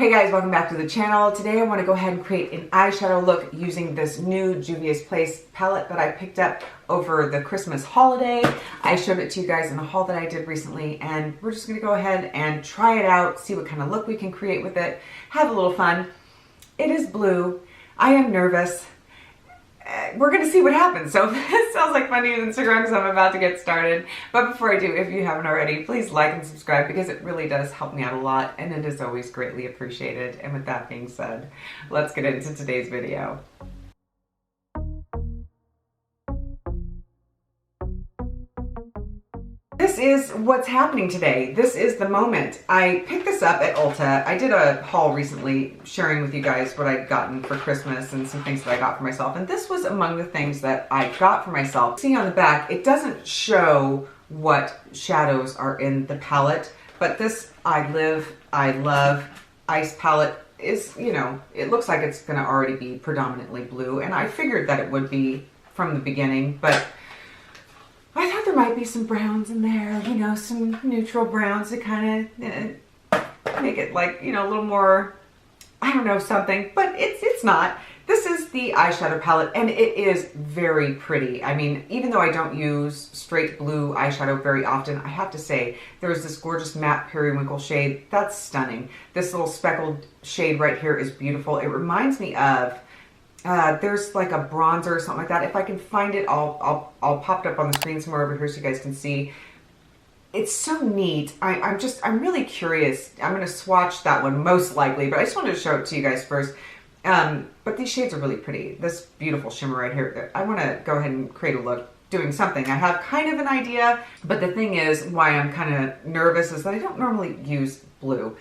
Hey guys, welcome back to the channel. Today I want to go ahead and create an eyeshadow look using this new Juvia'S palette that I picked up over the Christmas holiday. I showed it to you guys in a haul that I did recently, and we're just going to go ahead and try it out, see what kind of look we can create with it, have a little fun. It is blue. I am nervous. We're going to see what happens. So this sounds like fun to use Instagram because I'm about to get started. But before I do, if you haven't already, please like and subscribe because it really does help me out a lot and it is always greatly appreciated. And with that being said, let's get into today's video. This is what's happening today. This is the moment. I picked this up at Ulta. I did a haul recently sharing with you guys what I'd gotten for Christmas and some things that I got for myself. And this was among the things that I got for myself. See on the back, it doesn't show what shadows are in the palette, but this I Love Ice palette is, you know, it looks like it's gonna already be predominantly blue. And I figured that it would be from the beginning, but I thought there might be some browns in there, you know, some neutral browns to kind of make it like, you know, a little more, I don't know, something, but it's not. This is the eyeshadow palette and it is very pretty. I mean, even though I don't use straight blue eyeshadow very often, I have to say there's this gorgeous matte periwinkle shade. That's stunning. This little speckled shade right here is beautiful. It reminds me of there's like a bronzer or something like that. If I can find it, I'll pop it up on the screen somewhere over here so you guys can see. It's so neat. I'm really curious. I'm going to swatch that one most likely, but I just wanted to show it to you guys first. But these shades are really pretty. This beautiful shimmer right here. I want to go ahead and create a look doing something. I have kind of an idea, but the thing is why I'm kind of nervous is that I don't normally use blue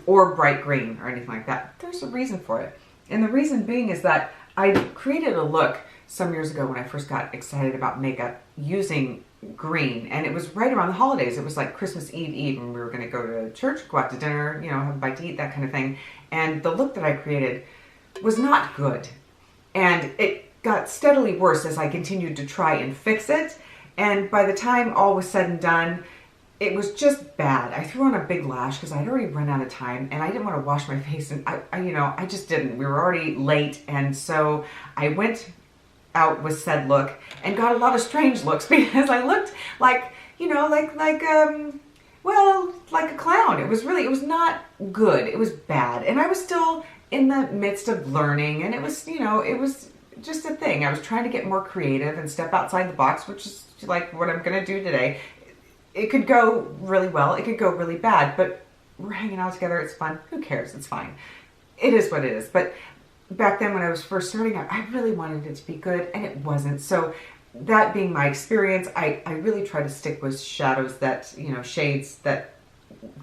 or bright green or anything like that. There's a reason for it. And the reason being is that I created a look some years ago when I first got excited about makeup using green, and it was right around the holidays. It was like Christmas Eve when we were going to go to church, go out to dinner, you know, have a bite to eat, that kind of thing. And the look that I created was not good. And it got steadily worse as I continued to try and fix it. And by the time all was said and done, it was just bad. I threw on a big lash because I'd already run out of time and I didn't want to wash my face, and I just didn't. We were already late, and so I went out with said look and got a lot of strange looks because I looked like, you know, like a clown. It was not good. It was bad. And I was still in the midst of learning, and it was, you know, it was just a thing. I was trying to get more creative and step outside the box, which is like what I'm going to do today. It could go really well, it could go really bad, but we're hanging out together, it's fun. Who cares? It's fine. It is what it is. But back then when I was first starting out, I really wanted it to be good, and it wasn't. So that being my experience, I really try to stick with shadows that, you know, shades that,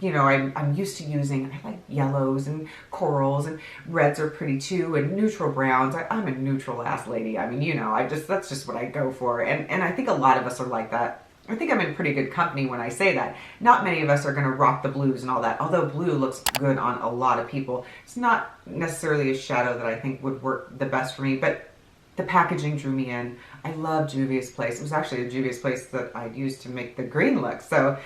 you know, I'm used to using. I like yellows and corals, and reds are pretty too, and neutral browns. I'm a neutral ass lady. I mean, you know, that's just what I go for. And I think a lot of us are like that. I think I'm in pretty good company when I say that. Not many of us are going to rock the blues and all that, although blue looks good on a lot of people. It's not necessarily a shadow that I think would work the best for me, but the packaging drew me in. I love Juvia'S Place. It was actually a Juvia'S Place that I'd used to make the green look. So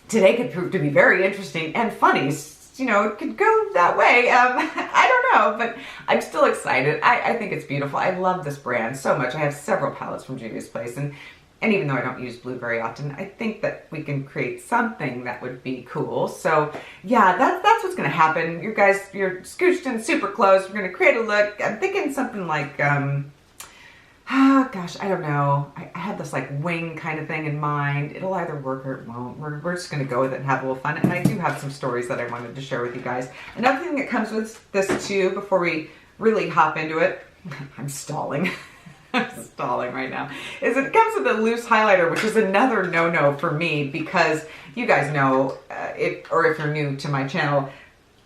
today could prove to be very interesting and funny. You know, it could go that way. I don't know, but I'm still excited. I think it's beautiful. I love this brand so much. I have several palettes from Juvia'S Place, and even though I don't use blue very often, I think that we can create something that would be cool. So yeah, that's what's going to happen. You guys, you're scooched in super close. We're going to create a look. I'm thinking something like, gosh, I don't know. I had this like wing kind of thing in mind. It'll either work or it won't. We're just going to go with it and have a little fun. And I do have some stories that I wanted to share with you guys. Another thing that comes with this too, before we really hop into it, I'm stalling. I'm stalling right now, is it comes with a loose highlighter, which is another no-no for me because you guys know, if you're new to my channel,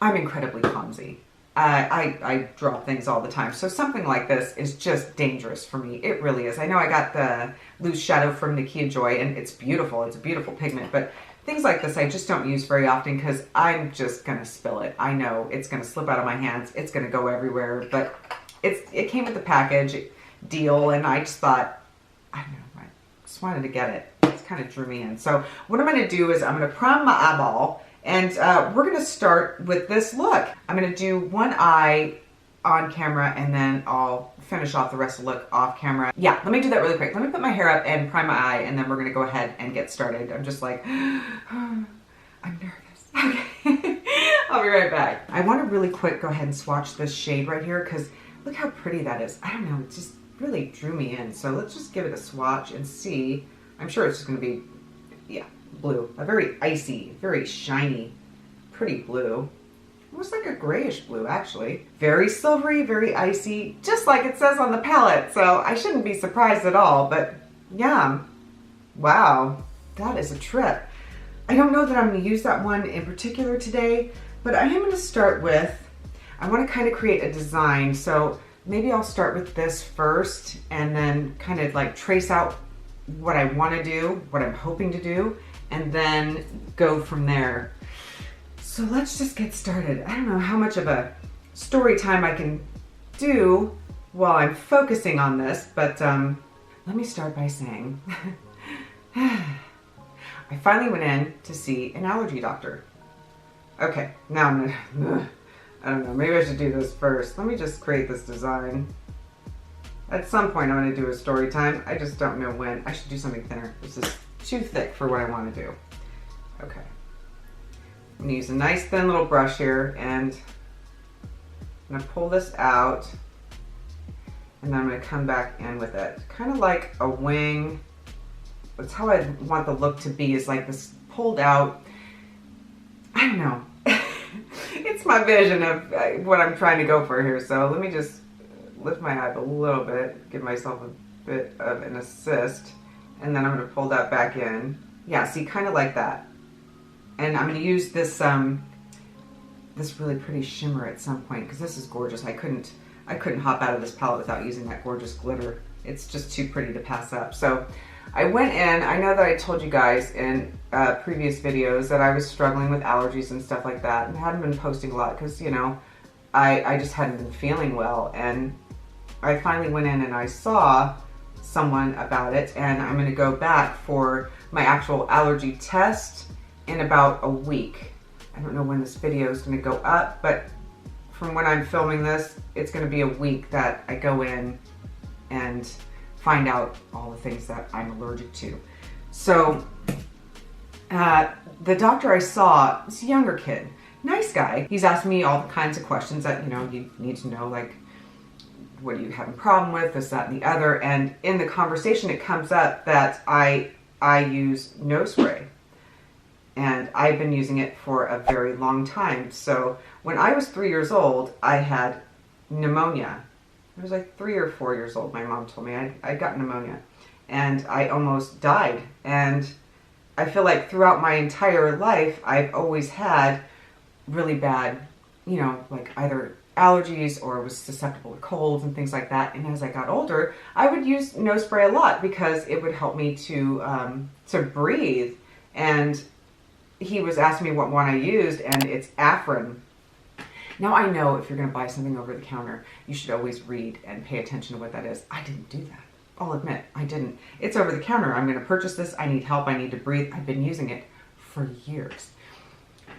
I'm incredibly clumsy. I drop things all the time. So something like this is just dangerous for me. It really is. I know I got the loose shadow from Nikia Joy and it's beautiful. It's a beautiful pigment, but things like this I just don't use very often because I'm just going to spill it. I know it's going to slip out of my hands. It's going to go everywhere, but it came with the package deal, and I just thought, I don't know, I just wanted to get it. It kind of drew me in. So what I'm going to do is I'm going to prime my eyeball, And we're going to start with this look. I'm going to do one eye on camera and then I'll finish off the rest of the look off camera. Yeah, let me do that really quick. Let me put my hair up and prime my eye and then we're going to go ahead and get started. I'm just like, I'm nervous. Okay, I'll be right back. I want to really quick go ahead and swatch this shade right here because look how pretty that is. I don't know, it just really drew me in. So let's just give it a swatch and see. I'm sure it's just going to be, yeah, blue. A very icy, very shiny, pretty blue. Almost like a grayish blue, actually. Very silvery, very icy, just like it says on the palette. So I shouldn't be surprised at all, but yeah. Wow, that is a trip. I don't know that I'm going to use that one in particular today, but I am going to start with, I want to kind of create a design. So maybe I'll start with this first and then kind of like trace out what I want to do, what I'm hoping to do, and then go from there. So let's just get started. I don't know how much of a story time I can do while I'm focusing on this, but let me start by saying I finally went in to see an allergy doctor. Okay, now I'm gonna, I don't know, maybe I should do this first. Let me just create this design. At some point I'm gonna do a story time. I just don't know when. I should do something thinner. This is too thick for what I want to do. Okay. I'm gonna use a nice thin little brush here and I'm gonna pull this out and then I'm gonna come back in with it. Kind of like a wing. That's how I want the look to be, is like this pulled out, I don't know. It's my vision of what I'm trying to go for here. So let me just lift my eye up a little bit, give myself a bit of an assist, and then I'm going to pull that back in. Yeah, see, kind of like that. And I'm going to use this this really pretty shimmer at some point because this is gorgeous. I couldn't hop out of this palette without using that gorgeous glitter. It's just too pretty to pass up. So I went in. I know that I told you guys in previous videos that I was struggling with allergies and stuff like that, and I hadn't been posting a lot because, you know, I just hadn't been feeling well. And I finally went in and I saw someone about it, and I'm going to go back for my actual allergy test in about a week. I don't know when this video is going to go up, but from when I'm filming this, it's going to be a week that I go in and find out all the things that I'm allergic to. So the doctor I saw is a younger kid, nice guy. He's asked me all the kinds of questions that, you know, you need to know, like, what are you having a problem with, this, that, and the other. And in the conversation, it comes up that I use nose spray. And I've been using it for a very long time. So when I was 3 years old, I had pneumonia. I was like 3 or 4 years old. My mom told me I got pneumonia and I almost died. And I feel like throughout my entire life, I've always had really bad, you know, like either allergies or was susceptible to colds and things like that. And as I got older, I would use nose spray a lot because it would help me to breathe. And he was asking me what one I used, and it's Afrin. Now I know if you're going to buy something over the counter, you should always read and pay attention to what that is. I didn't do that. I'll admit, I didn't. It's over the counter. I'm going to purchase this. I need help. I need to breathe. I've been using it for years.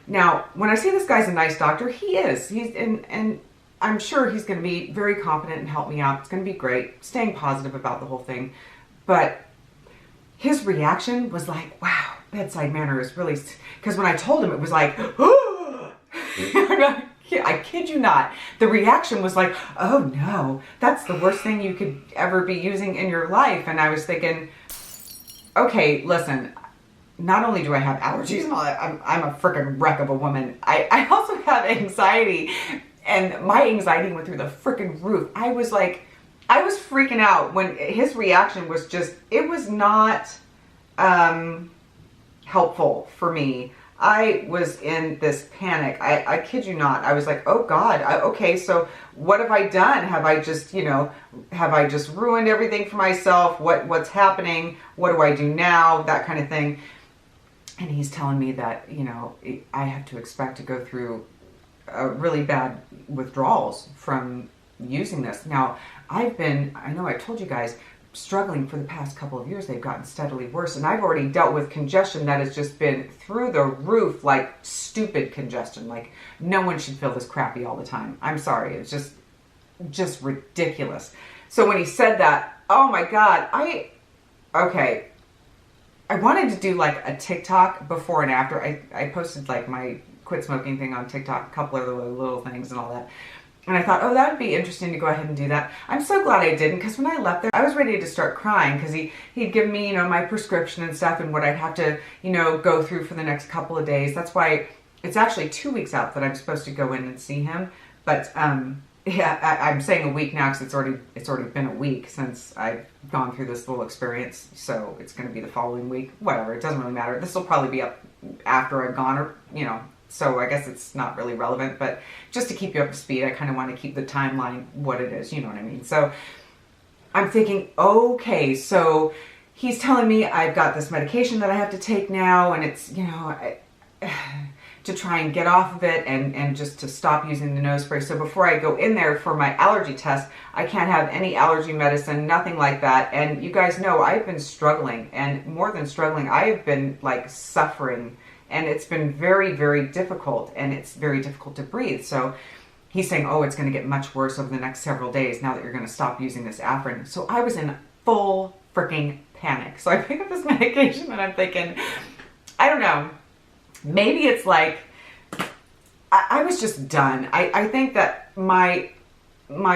Now, when I say this guy's a nice doctor, he is. And I'm sure he's going to be very competent and help me out. It's going to be great. Staying positive about the whole thing. But his reaction was like, wow, bedside manner is really, because when I told him, it was like, oh, I kid you not. The reaction was like, oh no, that's the worst thing you could ever be using in your life. And I was thinking, okay, listen, not only do I have allergies and all that, I'm a freaking wreck of a woman. I also have anxiety, and my anxiety went through the freaking roof. I was freaking out when his reaction was just, it was not helpful for me. I was in this panic. I kid you not. I was like, oh God, okay, so what have I done? Have I just, have I just ruined everything for myself? What's happening? What do I do now? That kind of thing. And he's telling me that, I have to expect to go through really bad withdrawals from using this. Now, I know I told you guys, struggling for the past couple of years. They've gotten steadily worse. And I've already dealt with congestion that has just been through the roof, like stupid congestion. Like no one should feel this crappy all the time. I'm sorry. It's just ridiculous. So when he said that, oh my God, I wanted to do like a TikTok before and after. I posted like my quit smoking thing on TikTok, a couple of little things and all that. And I thought, oh, that would be interesting to go ahead and do that. I'm so glad I didn't, because when I left there, I was ready to start crying, because he'd given me, my prescription and stuff and what I'd have to, go through for the next couple of days. That's why it's actually 2 weeks out that I'm supposed to go in and see him. But yeah, I'm saying a week now because it's already been a week since I've gone through this little experience. So it's going to be the following week. Whatever, it doesn't really matter. This will probably be up after I've gone, or so I guess it's not really relevant, but just to keep you up to speed, I kind of want to keep the timeline what it is, you know what I mean? So I'm thinking, okay, so he's telling me I've got this medication that I have to take now, and it's, to try and get off of it and just to stop using the nose spray. So before I go in there for my allergy test, I can't have any allergy medicine, nothing like that. And you guys know I've been struggling, and more than struggling, I've been like suffering. And it's been very, very difficult, and it's very difficult to breathe. So he's saying, oh, it's going to get much worse over the next several days now that you're going to stop using this Afrin. So I was in full freaking panic. So I pick up this medication and I'm thinking, I don't know, maybe it's like, I was just done. I think that my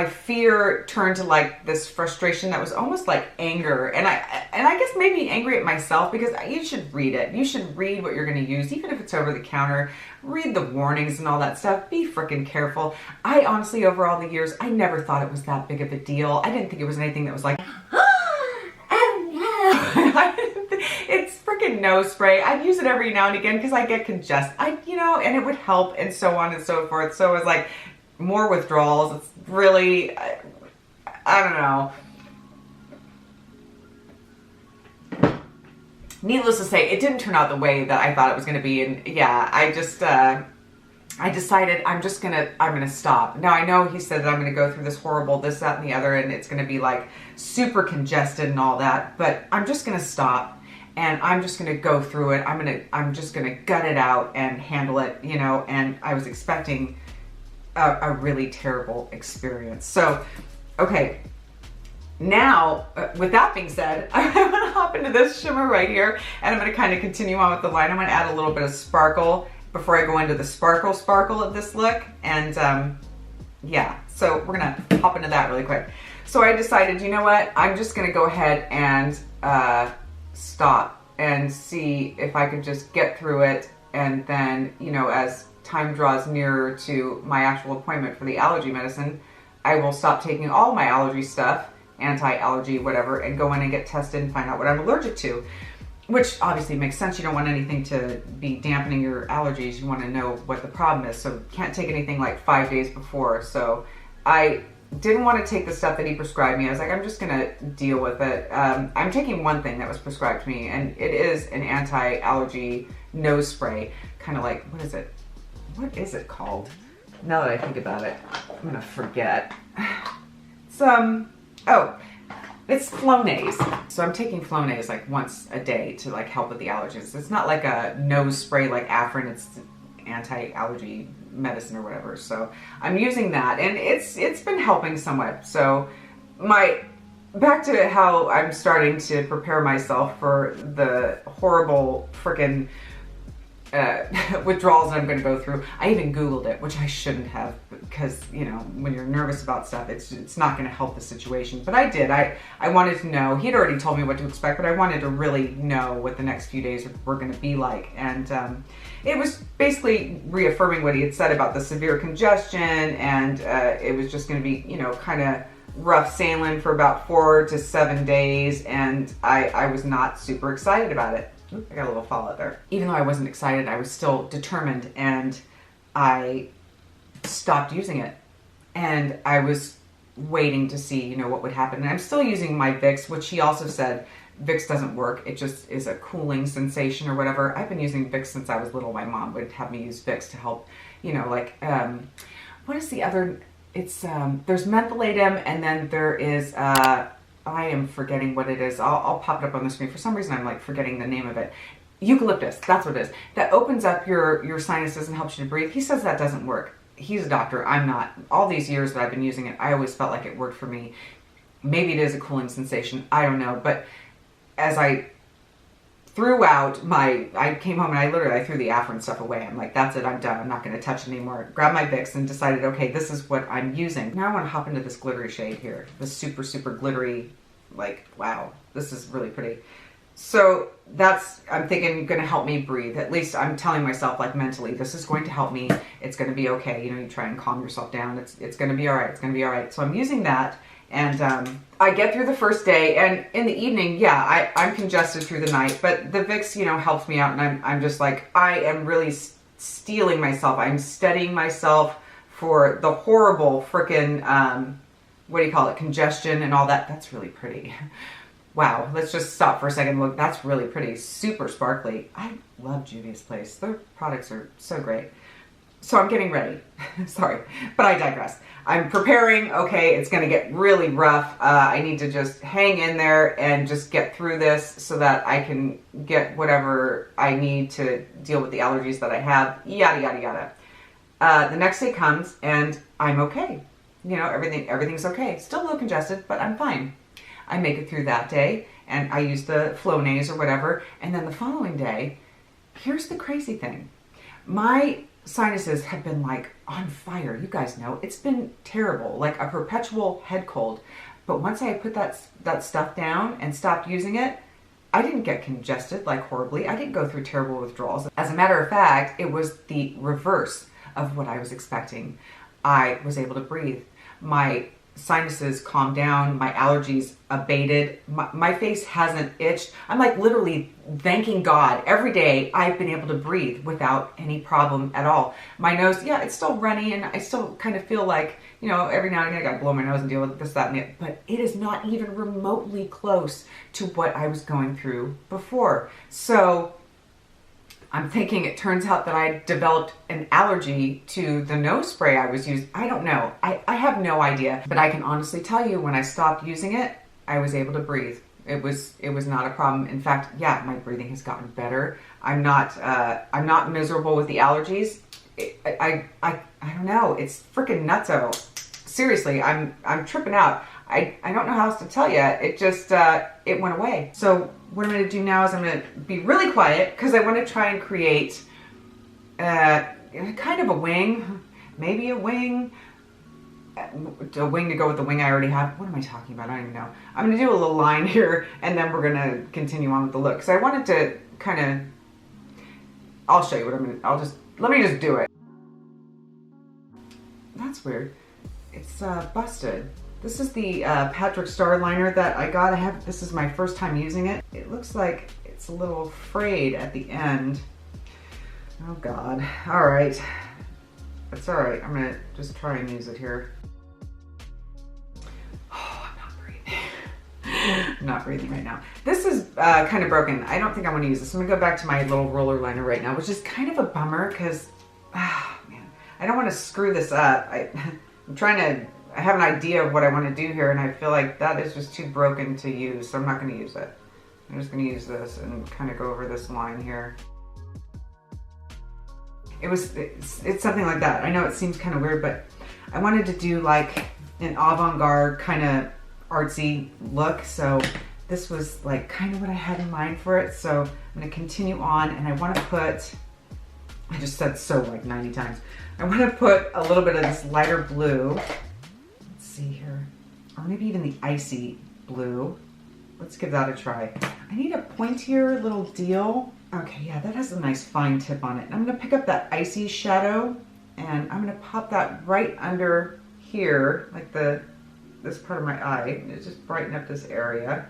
fear turned to like this frustration that was almost like anger, and I guess maybe angry at myself, because you should read it. You should read what you're going to use, even if it's over the counter. Read the warnings and all that stuff. Be freaking careful. I honestly, over all the years, I never thought it was that big of a deal. I didn't think it was anything that was like, oh no. It's freaking nose spray. I'd use it every now and again because I get congested. And it would help, and so on and so forth. So it was like more withdrawals. It's really, I don't know. Needless to say, it didn't turn out the way that I thought it was going to be. And yeah, I decided I'm going to stop. Now I know he said that I'm going to go through this horrible this, that, and the other, and it's going to be like super congested and all that, but I'm just going to stop. And I'm just going to go through it. I'm just going to gut it out and handle it, and I was expecting a really terrible experience. So, okay, now, with that being said, I'm going to hop into this shimmer right here, and I'm going to kind of continue on with the line. I'm going to add a little bit of sparkle before I go into the sparkle of this look, and yeah, so we're going to hop into that really quick. So I decided, you know what, I'm just going to go ahead and stop and see if I could just get through it, and then, as time draws nearer to my actual appointment for the allergy medicine, I will stop taking all my allergy stuff, anti-allergy, whatever, and go in and get tested and find out what I'm allergic to, which obviously makes sense. You don't want anything to be dampening your allergies. You want to know what the problem is, so can't take anything like 5 days before. So I didn't want to take the stuff that he prescribed me. I was like, I'm just going to deal with it. I'm taking one thing that was prescribed to me, and it is an anti-allergy nose spray. Kind of like, what is it? What is it called? Now that I think about it, I'm going to forget. It's, it's Flonase. So I'm taking Flonase like once a day to like help with the allergies. It's not like a nose spray like Afrin. It's anti-allergy medicine or whatever. So I'm using that, and it's been helping somewhat. So back to how I'm starting to prepare myself for the horrible freaking withdrawals that I'm going to go through. I even Googled it, which I shouldn't have, because when you're nervous about stuff, it's not going to help the situation. But I did. I wanted to know. He'd already told me what to expect, but I wanted to really know what the next few days were going to be like. And it was basically reaffirming what he had said about the severe congestion, and it was just going to be kind of rough sailing for about 4 to 7 days, and I was not super excited about it. I got a little fallout there. Even though I wasn't excited, I was still determined, and I stopped using it. And I was waiting to see, what would happen. And I'm still using my Vicks, which he also said Vicks doesn't work. It just is a cooling sensation or whatever. I've been using Vicks since I was little. My mom would have me use Vicks to help, what is the other? It's, there's mentholatum, and then there is, I am forgetting what it is. I'll pop it up on the screen. For some reason, I'm like forgetting the name of it. Eucalyptus, that's what it is. That opens up your sinuses and helps you to breathe. He says that doesn't work. He's a doctor, I'm not. All these years that I've been using it, I always felt like it worked for me. Maybe it is a cooling sensation, I don't know. But as I threw out I came home and I threw the Afrin stuff away. I'm like, that's it, I'm done. I'm not going to touch it anymore. Grabbed my Vicks and decided, okay, this is what I'm using. Now I want to hop into this glittery shade here. This super, super glittery, like, wow, this is really pretty. So that's, I'm thinking, going to help me breathe. At least I'm telling myself, like, mentally, this is going to help me. It's going to be okay. You know, you try and calm yourself down. It's going to be all right. It's going to be all right. So I'm using that. And I get through the first day, and in the evening, yeah, I'm congested through the night, but the Vicks, you know, helps me out, and I'm just like, I am really steeling myself. I'm steadying myself for the horrible frickin', what do you call it, congestion and all that. That's really pretty. Wow, let's just stop for a second. Look, that's really pretty. Super sparkly. I love Juvia'S Place. Their products are so great. So I'm getting ready. Sorry, but I digress. I'm preparing. Okay, it's going to get really rough. I need to just hang in there and just get through this so that I can get whatever I need to deal with the allergies that I have. Yada, yada, yada. The next day comes and I'm okay. You know, everything's okay. Still a little congested, but I'm fine. I make it through that day and I use the Flonase or whatever. And then the following day, here's the crazy thing. My sinuses have been like on fire. You guys know it's been terrible, like a perpetual head cold. But once I put that stuff down and stopped using it, I didn't get congested like horribly. I didn't go through terrible withdrawals. As a matter of fact, it was the reverse of what I was expecting. I was able to breathe. My sinuses calmed down, my allergies abated, my face hasn't itched. I'm like literally thanking God every day I've been able to breathe without any problem at all. My nose, yeah, it's still runny and I still kind of feel like, you know, every now and again I gotta blow my nose and deal with this, that, and it, but it is not even remotely close to what I was going through before. So I'm thinking it turns out that I developed an allergy to the nose spray I was using. I don't know. I have no idea. But I can honestly tell you when I stopped using it, I was able to breathe. It was not a problem. In fact, yeah, my breathing has gotten better. I'm not miserable with the allergies. I don't know. It's freaking nutso. Seriously, I'm tripping out. I don't know how else to tell you. It just, it went away. So what I'm going to do now is I'm going to be really quiet because I want to try and create kind of a wing, maybe a wing to go with the wing I already have. What am I talking about? I don't even know. I'm going to do a little line here and then we're going to continue on with the look. So I wanted to kind of, I'll show you what I'm going to, let me just do it. That's weird. It's busted. This is the Patrick Star liner that I got. This is my first time using it. It looks like it's a little frayed at the end. Oh God. All right. That's all right. I'm gonna just try and use it here. Oh, I'm not breathing. I'm not breathing right now. This is kind of broken. I don't think I want to use this. I'm gonna go back to my little roller liner right now, which is kind of a bummer because, man, I don't want to screw this up. I'm trying to, I have an idea of what I want to do here and I feel like that is just too broken to use, so I'm not going to use it. I'm just going to use this and kind of go over this line here. It's something like that. I know it seems kind of weird, but I wanted to do like an avant-garde kind of artsy look, so this was like kind of what I had in mind for it. So I'm going to continue on and I want to put, I just said so like 90 times. I want to put a little bit of this lighter blue. See here, or maybe even the icy blue. Let's give that a try. I need a pointier little deal. Okay, yeah, that has a nice fine tip on it. I'm gonna pick up that icy shadow and I'm gonna pop that right under here, like this part of my eye. Just brighten up this area.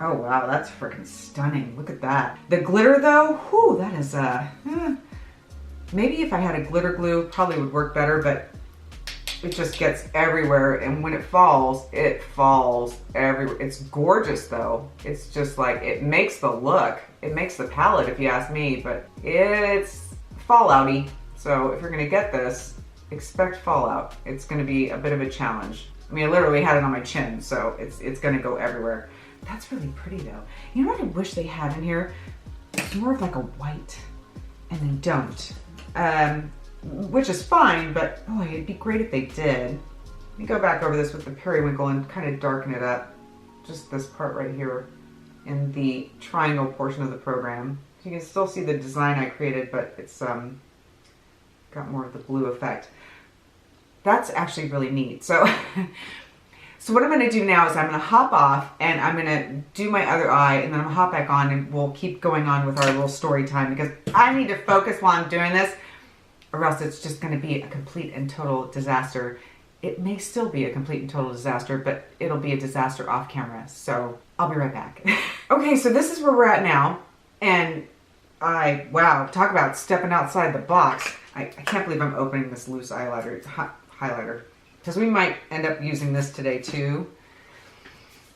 Oh wow, that's freaking stunning. Look at that. The glitter though, whew, that is maybe if I had a glitter glue, probably would work better, but it just gets everywhere, and when it falls everywhere. It's gorgeous though. It's just like, it makes the look, it makes the palette if you ask me, but it's fallouty. So if you're gonna get this, expect fallout. It's gonna be a bit of a challenge. I mean, I literally had it on my chin, so it's gonna go everywhere. That's really pretty though. You know what I wish they had in here? It's more of like a white, and they don't. Which is fine, but boy, it'd be great if they did. Let me go back over this with the periwinkle and kind of darken it up. Just this part right here in the triangle portion of the program. So you can still see the design I created, but it's got more of the blue effect. That's actually really neat. So, so what I'm gonna do now is I'm gonna hop off and I'm gonna do my other eye, and then I'm gonna hop back on and we'll keep going on with our little story time, because I need to focus while I'm doing this, or else it's just gonna be a complete and total disaster. It may still be a complete and total disaster, but it'll be a disaster off camera. So I'll be right back. Okay, so this is where we're at now. And wow, talk about stepping outside the box. I can't believe I'm opening this loose highlighter. Because we might end up using this today too.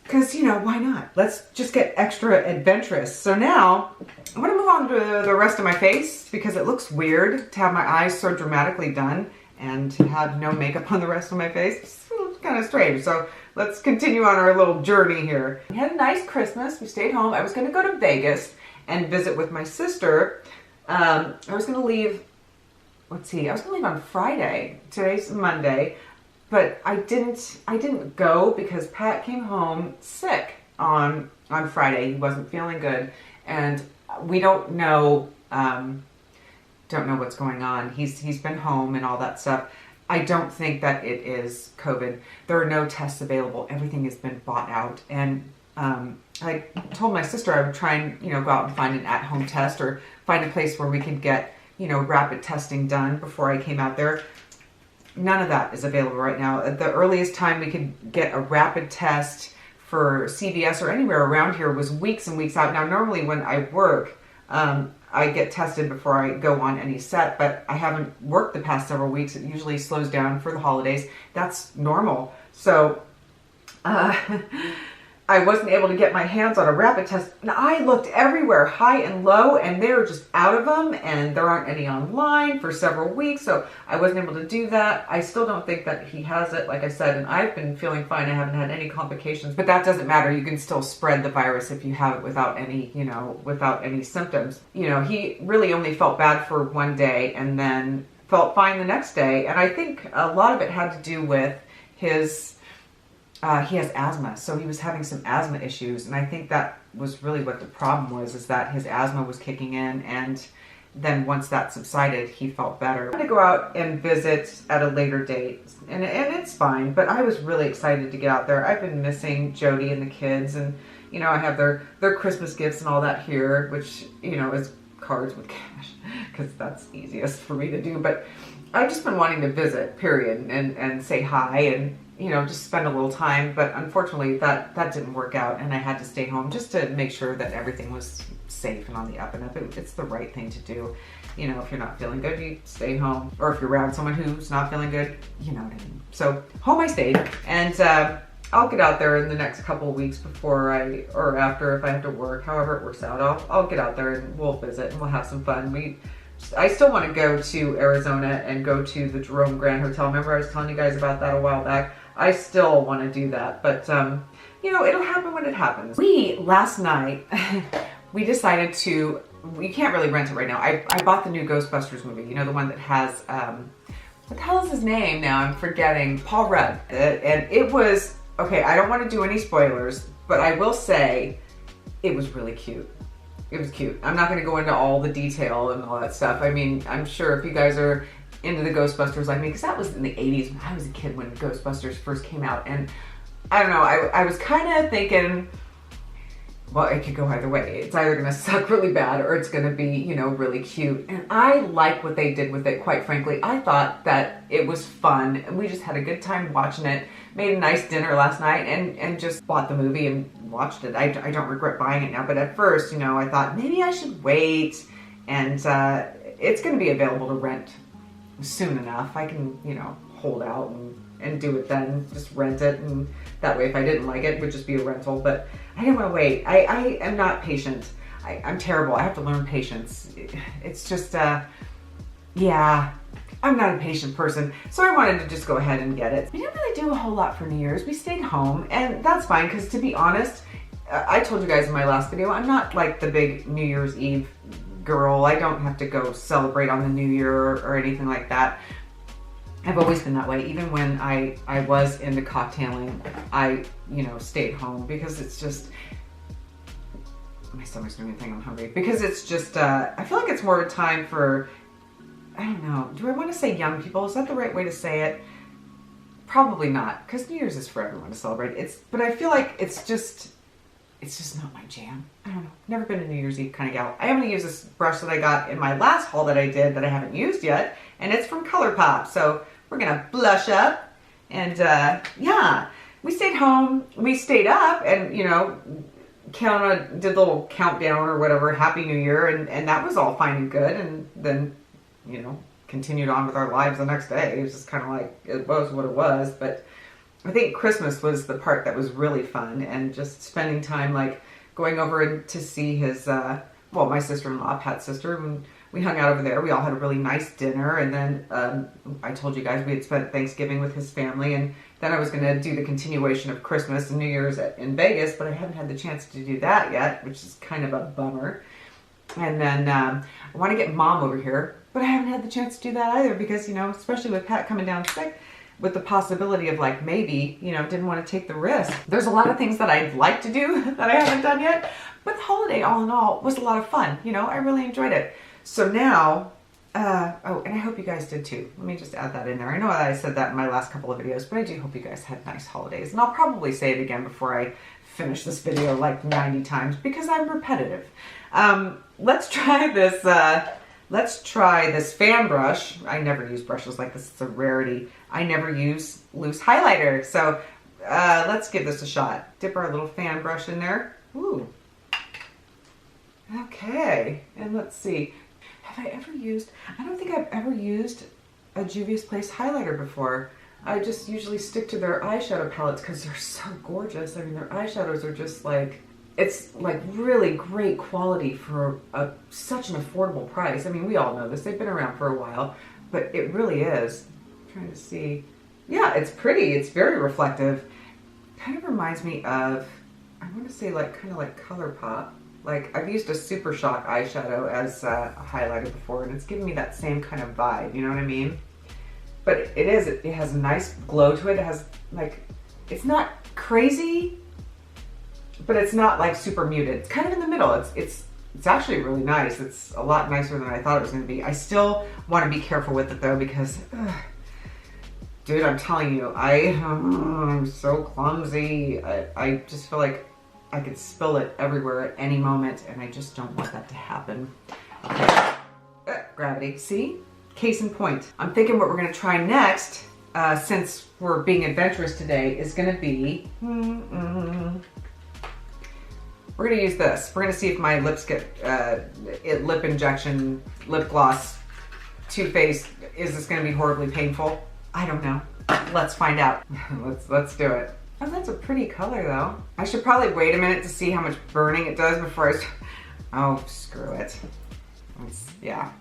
Because, you know, why not? Let's just get extra adventurous. So now, I'm going to move on to the rest of my face, because it looks weird to have my eyes so dramatically done and to have no makeup on the rest of my face. It's kind of strange. So let's continue on our little journey here. We had a nice Christmas. We stayed home. I was going to go to Vegas and visit with my sister. I was going to leave, let's see, I was going to leave on Friday. Today's Monday. But I didn't go because Pat came home sick on Friday. He wasn't feeling good. And we don't know what's going on. He's been home and all that stuff. I don't think that it is COVID. There are no tests available. Everything has been bought out. And I told my sister I would try and, you know, go out and find an at-home test, or find a place where we could get, you know, rapid testing done before I came out there. None of that is available right now. The earliest time we could get a rapid test for CVS or anywhere around here was weeks and weeks out. Now, normally when I work, I get tested before I go on any set, but I haven't worked the past several weeks. It usually slows down for the holidays. That's normal. So I wasn't able to get my hands on a rapid test. And I looked everywhere, high and low, and they were just out of them, and there aren't any online for several weeks, so I wasn't able to do that. I still don't think that he has it, like I said, and I've been feeling fine. I haven't had any complications, but that doesn't matter. You can still spread the virus if you have it without any, you know, without any symptoms. You know, he really only felt bad for one day and then felt fine the next day, and I think a lot of it had to do with his he has asthma, so he was having some asthma issues, and I think that was really what the problem was, is that his asthma was kicking in, and then once that subsided, he felt better. I'm going to go out and visit at a later date, and it's fine, but I was really excited to get out there. I've been missing Jody and the kids, and, you know, I have their Christmas gifts and all that here, which, you know, is cards with cash, because that's easiest for me to do, but I've just been wanting to visit, period, and say hi, and, you know, just spend a little time, but unfortunately that didn't work out, and I had to stay home just to make sure that everything was safe and on the up and up. It's the right thing to do. You know, if you're not feeling good, you stay home, or if you're around someone who's not feeling good, you know what I mean. So home I stayed, and I'll get out there in the next couple of weeks before or after, if I have to work, however it works out. I'll get out there and we'll visit and we'll have some fun. I still want to go to Arizona and go to the Jerome Grand Hotel. Remember I was telling you guys about that a while back? I still want to do that, but you know, it'll happen when it happens. Last night, we decided to, we can't really rent it right now. I bought the new Ghostbusters movie, you know, the one that has, what the hell is his name now? I'm forgetting. Paul Rudd. And it was, okay, I don't want to do any spoilers, but I will say it was really cute. It was cute. I'm not going to go into all the detail and all that stuff. I mean, I'm sure if you guys are into the Ghostbusters like me, because that was in the 80s when I was a kid when Ghostbusters first came out, and I don't know, I was kind of thinking, well, it could go either way. It's either gonna suck really bad or it's gonna be, you know, really cute. And I like what they did with it, quite frankly. I thought that it was fun, and we just had a good time watching it. Made a nice dinner last night and just bought the movie and watched it. I don't regret buying it now, but at first, you know, I thought maybe I should wait, and it's gonna be available to rent soon enough. I can, you know, hold out and do it then, just rent it, and that way if I didn't like it, it would just be a rental. But I didn't want to wait. I am not patient. I'm terrible. I have to learn patience. It's just, yeah, I'm not a patient person, so I wanted to just go ahead and get it. We didn't really do a whole lot for New Year's. We stayed home, and that's fine, because to be honest, I told you guys in my last video, I'm not like the big New Year's Eve girl. I don't have to go celebrate on the New Year or anything like that. I've always been that way. Even when I was into cocktailing, I, you know, stayed home, because it's just, my stomach's doing a thing, I'm hungry. Because it's just, I feel like it's more of a time for, I don't know, do I want to say young people? Is that the right way to say it? Probably not, because New Year's is for everyone to celebrate. But I feel like it's just not my jam. I don't know. Never been a New Year's Eve kind of gal. I am going to use this brush that I got in my last haul that I did that I haven't used yet, and it's from ColourPop. So we're going to blush up, and yeah, we stayed home. We stayed up, and you know, did the little countdown or whatever, Happy New Year, and that was all fine and good, and then, you know, continued on with our lives the next day. It was just kind of like, it was what it was. But I think Christmas was the part that was really fun, and just spending time like going over to see his, well, my sister-in-law, Pat's sister, and we hung out over there. We all had a really nice dinner, and then I told you guys we had spent Thanksgiving with his family, and then I was going to do the continuation of Christmas and New Year's in Vegas, but I haven't had the chance to do that yet, which is kind of a bummer. And then I want to get Mom over here, but I haven't had the chance to do that either, because, you know, especially with Pat coming down sick, with the possibility of like maybe, you know, didn't want to take the risk. There's a lot of things that I'd like to do that I haven't done yet, but the holiday all in all was a lot of fun. You know, I really enjoyed it. So now, oh, and I hope you guys did too. Let me just add that in there. I know I said that in my last couple of videos, but I do hope you guys had nice holidays. And I'll probably say it again before I finish this video like 90 times, because I'm repetitive. Let's try this, fan brush. I never use brushes like this. It's a rarity. I never use loose highlighter. So let's give this a shot. Dip our little fan brush in there. Ooh. Okay. And let's see. Have I ever used, I don't think I've ever used a Juvia'S Place highlighter before. I just usually stick to their eyeshadow palettes because they're so gorgeous. I mean, their eyeshadows are just like, it's like really great quality for such an affordable price. I mean, we all know this. They've been around for a while, but it really is. I'm trying to see. Yeah, it's pretty. It's very reflective. Kind of reminds me of, I want to say like kind of like ColourPop. Like I've used a Super Shock eyeshadow as a highlighter before, and it's giving me that same kind of vibe. You know what I mean? But it has a nice glow to it. It has like, it's not crazy, but it's not like super muted. It's kind of in the middle. It's actually really nice. It's a lot nicer than I thought it was going to be. I still want to be careful with it though, because, dude, I'm telling you, I'm so clumsy. I just feel like I could spill it everywhere at any moment, and I just don't want that to happen. Okay. Gravity. See? Case in point. I'm thinking what we're going to try next, since we're being adventurous today, is going to be... We're going to use this. We're going to see if my lips get lip injection, lip gloss, Too Faced. Is this going to be horribly painful? I don't know. Let's find out. Let's do it. Oh, that's a pretty color though. I should probably wait a minute to see how much burning it does before I start. Oh, screw it. Yeah.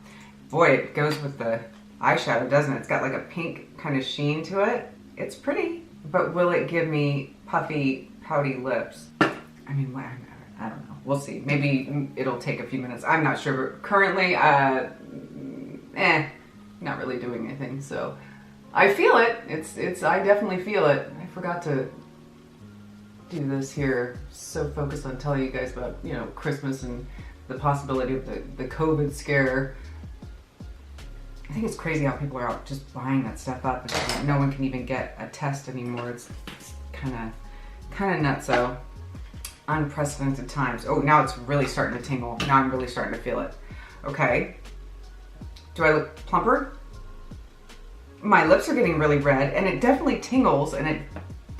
Boy, it goes with the eyeshadow, doesn't it? It's got like a pink kind of sheen to it. It's pretty, but will it give me puffy, pouty lips? I mean, I don't know. We'll see. Maybe it'll take a few minutes. I'm not sure. But currently, not really doing anything. So I feel it. I definitely feel it. I forgot to do this here. So focused on telling you guys about, you know, Christmas and the possibility of the COVID scare. I think it's crazy how people are out just buying that stuff up, and no one can even get a test anymore. It's kind of nutso. Unprecedented times. Oh, now it's really starting to tingle. Now I'm really starting to feel it. Okay. Do I look plumper? My lips are getting really red, and it definitely tingles, and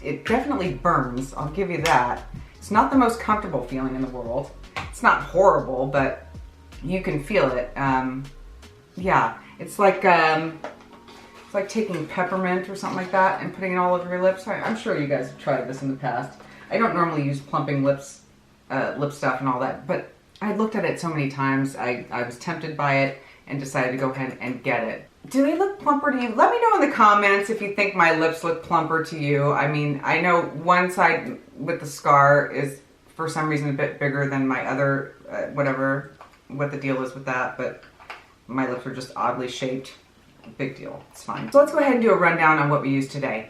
it definitely burns. I'll give you that. It's not the most comfortable feeling in the world. It's not horrible, but you can feel it. Yeah, it's like taking peppermint or something like that and putting it all over your lips. I'm sure you guys have tried this in the past. I don't normally use plumping lips, lip stuff and all that, but I looked at it so many times, I was tempted by it and decided to go ahead and get it. Do they look plumper to you? Let me know in the comments if you think my lips look plumper to you. I mean, I know one side with the scar is for some reason a bit bigger than my other, whatever, what the deal is with that, but my lips are just oddly shaped. Big deal, it's fine. So let's go ahead and do a rundown on what we used today.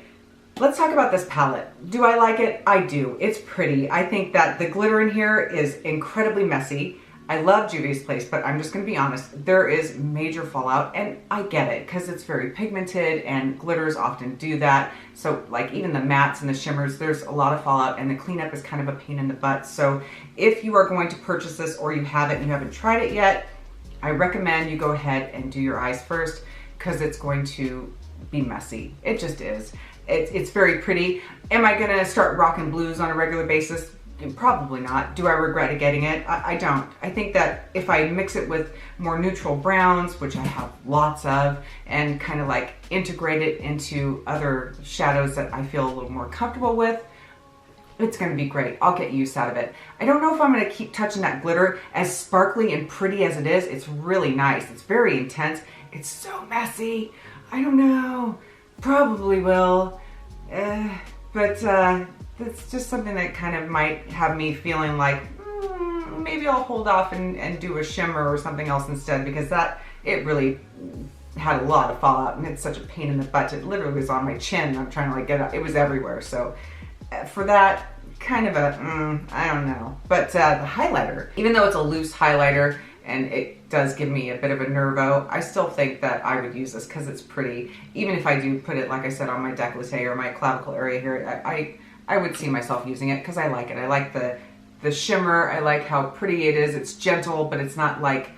Let's talk about this palette. Do I like it? I do. It's pretty. I think that the glitter in here is incredibly messy. I love Juvia'S Place, but I'm just gonna be honest, there is major fallout, and I get it, because it's very pigmented, and glitters often do that. So like even the mattes and the shimmers, there's a lot of fallout, and the cleanup is kind of a pain in the butt. So if you are going to purchase this, or you have it and you haven't tried it yet, I recommend you go ahead and do your eyes first, because it's going to be messy. It just is. It's very pretty. Am I gonna start rocking blues on a regular basis? Probably not. Do I regret getting it? I don't. I think that if I mix it with more neutral browns, which I have lots of, and kind of like integrate it into other shadows that I feel a little more comfortable with, it's gonna be great. I'll get use out of it. I don't know if I'm gonna keep touching that glitter. As sparkly and pretty as it is, it's really nice. It's very intense. It's so messy. I don't know. Probably will. But it's just something that kind of might have me feeling like maybe I'll hold off and do a shimmer or something else instead, because it really had a lot of fallout and it's such a pain in the butt. It literally was on my chin and I'm trying to like get it. It was everywhere. So for that, kind of I don't know. But the highlighter, even though it's a loose highlighter and it does give me a bit of a nervo, I still think that I would use this because it's pretty. Even if I do put it, like I said, on my décolleté or my clavicle area here, I would see myself using it because I like it. I like the shimmer. I like how pretty it is. It's gentle, but it's not like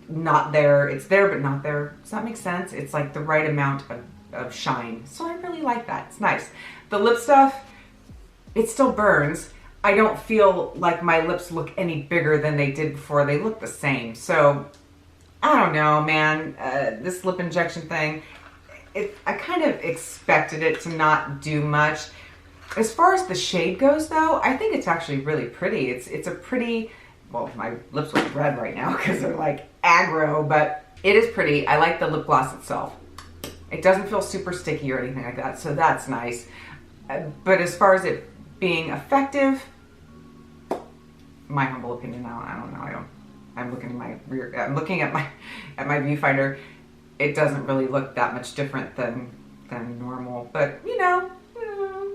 not there. It's there, but not there. Does that make sense? It's like the right amount of shine. So I really like that. It's nice. The lip stuff, it still burns. I don't feel like my lips look any bigger than they did before. They look the same. So I don't know, man. This lip injection thing, I kind of expected it to not do much. As far as the shade goes, though, I think it's actually really pretty. It's a pretty, well, my lips look red right now because they're like aggro, but it is pretty. I like the lip gloss itself. It doesn't feel super sticky or anything like that, so that's nice. But as far as it being effective, my humble opinion, I don't know. I'm looking at my rear. I'm looking at my viewfinder. It doesn't really look that much different than normal, but you know.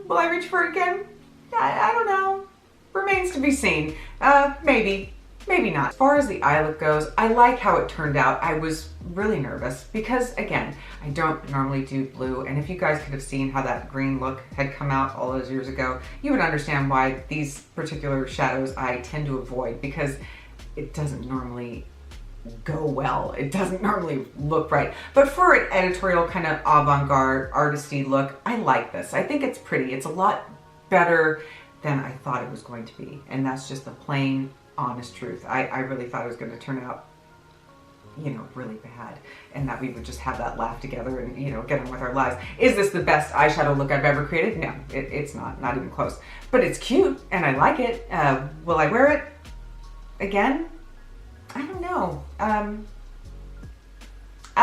Will I reach for it again? I don't know. Remains to be seen. Maybe not. As far as the eye look goes, I like how it turned out. I was really nervous because, again, I don't normally do blue, and if you guys could have seen how that green look had come out all those years ago, you would understand why these particular shadows I tend to avoid, because it doesn't normally go well. It doesn't normally look right. But for an editorial kind of avant-garde artisty look, I like this. I think it's pretty. It's a lot better than I thought it was going to be. And that's just the plain, honest truth. I really thought it was going to turn out, you know, really bad. And that we would just have that laugh together and, you know, get on with our lives. Is this the best eyeshadow look I've ever created? No, it's not even close. But it's cute and I like it. Will I wear it again? I don't know. I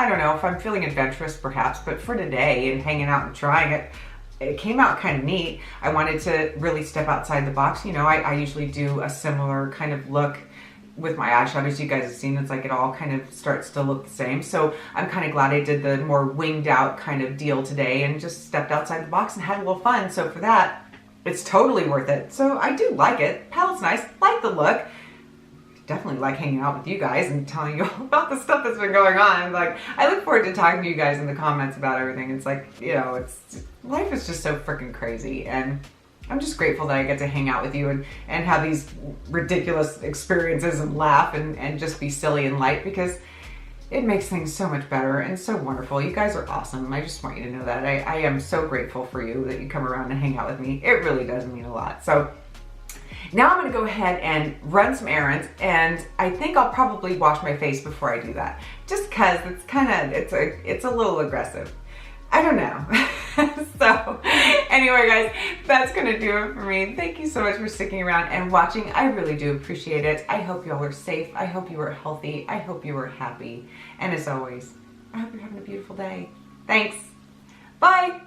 don't know if I'm feeling adventurous perhaps, but for today and hanging out and trying it, it came out kind of neat. I wanted to really step outside the box. You know, I usually do a similar kind of look with my eyeshadows. You guys have seen it's like it all kind of starts to look the same. So I'm kind of glad I did the more winged out kind of deal today and just stepped outside the box and had a little fun. So for that, it's totally worth it. So I do like it. Palette's nice, like the look. Definitely like hanging out with you guys and telling you all about the stuff that's been going on. Like, I look forward to talking to you guys in the comments about everything. It's like, you know, life is just so freaking crazy, and I'm just grateful that I get to hang out with you and have these ridiculous experiences and laugh and just be silly and light, because it makes things so much better and so wonderful. You guys are awesome. I just want you to know that. I am so grateful for you that you come around and hang out with me. It really does mean a lot. So now I'm gonna go ahead and run some errands, and I think I'll probably wash my face before I do that, just cause it's kind of, it's a little aggressive. I don't know. So anyway, guys, that's gonna do it for me. Thank you so much for sticking around and watching. I really do appreciate it. I hope y'all are safe. I hope you are healthy. I hope you are happy. And as always, I hope you're having a beautiful day. Thanks. Bye.